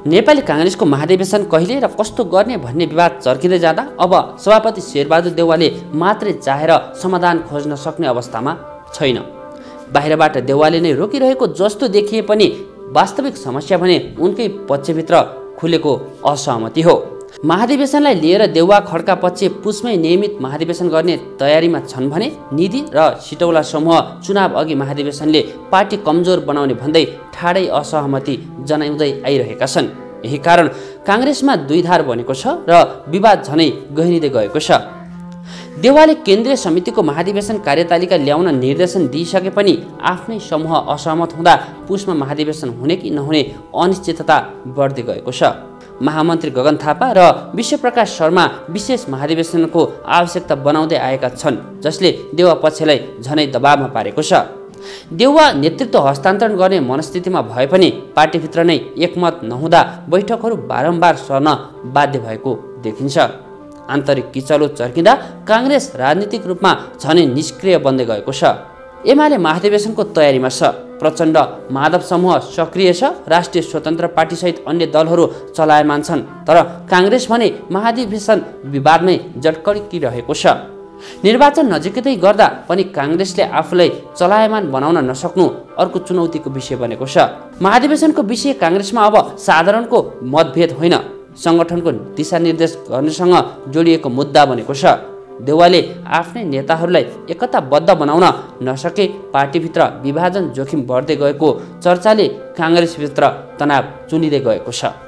नेपाली कांग्रेसको महाधिवेशन कहिले र कस्तो गर्ने भन्ने विवाद चर्किँदै जाँदा अब सभापति शेरबहादुर देउवाले मात्रै चाहेर समाधान खोज्न सक्ने अवस्थामा छैन। बाहिरबाट देउवाले नै रोकिरहेको जस्तो देखिए पनि वास्तविक समस्या भने उनकै पक्षभित्र खुलेको असहमति हो। महाधिवेशनलाई लिएर देउवा खड्का पक्ष पुसमै नियमित महाधिवेशन गर्ने तयारीमा छन् भने निधि र सिटौला समूह चुनाव अघि महाधिवेशनले पार्टी कमजोर बनाउने भन्दै ठाडै असहमति जनाउँदै आइरहेका छन्। यही कारण कांग्रेसमा दुईधार बनेको छ र विवाद झनै गहिरिँदै गएको छ। देउवाले केन्द्रीय समितिको महाधिवेशन कार्यतालिका ल्याउन निर्देशन दिइसके पनि आफ्नै समूह असहमत हुँदा पुसमा महाधिवेशन हुने कि नहुने अनिश्चितता बढ्दै गएको छ। महामन्त्री गगन थापा र विश्वप्रकाश शर्मा विशेष महाधिवेशनको आवश्यकता बनाउँदै आएका छन्, जसले देउवा पक्षलाई झनै दबावमा पारेको छ। देउवा नेतृत्व हस्तान्तरण गर्ने मनस्थितिमा भए पनि पार्टीभित्र नै एकमत नहुँदा बैठकहरू बारम्बार सर्न बाध्य भएको देखिन्छ। आन्तरिक किचलो चर्किँदा कांग्रेस राजनीतिक रूपमा झनै निष्क्रिय बन्दै गएको छ। एमाले महाधिवेशनको तयारीमा छ। प्रचण्ड माधव समूह सक्रिय छ। राष्ट्रिय स्वतन्त्र पार्टी सहित अन्य दलहरू चलायमान छन्। तर कांग्रेस भने महाधिवेशन विवादमै जटकडिरहेको छ। निर्वाचन नजिकै गर्दा पनि कांग्रेसले आफूलाई चलायमान बनाउन नसक्नु अर्को चुनौतीको विषय बनेको छ। महाधिवेशनको विषय कांग्रेसमा अब साधारणको मतभेद होइन, संगठनको दिशानिर्देश गर्नेसँग जोडिएको मुद्दा बनेको छ। देउवाले आफ्नै नेताहरूलाई एकताबद्ध बनाउन नसके पार्टीभित्र विभाजन जोखिम बढ्दै गएको चर्चाले कांग्रेसभित्र तनाव चुनिँदै गएको छ।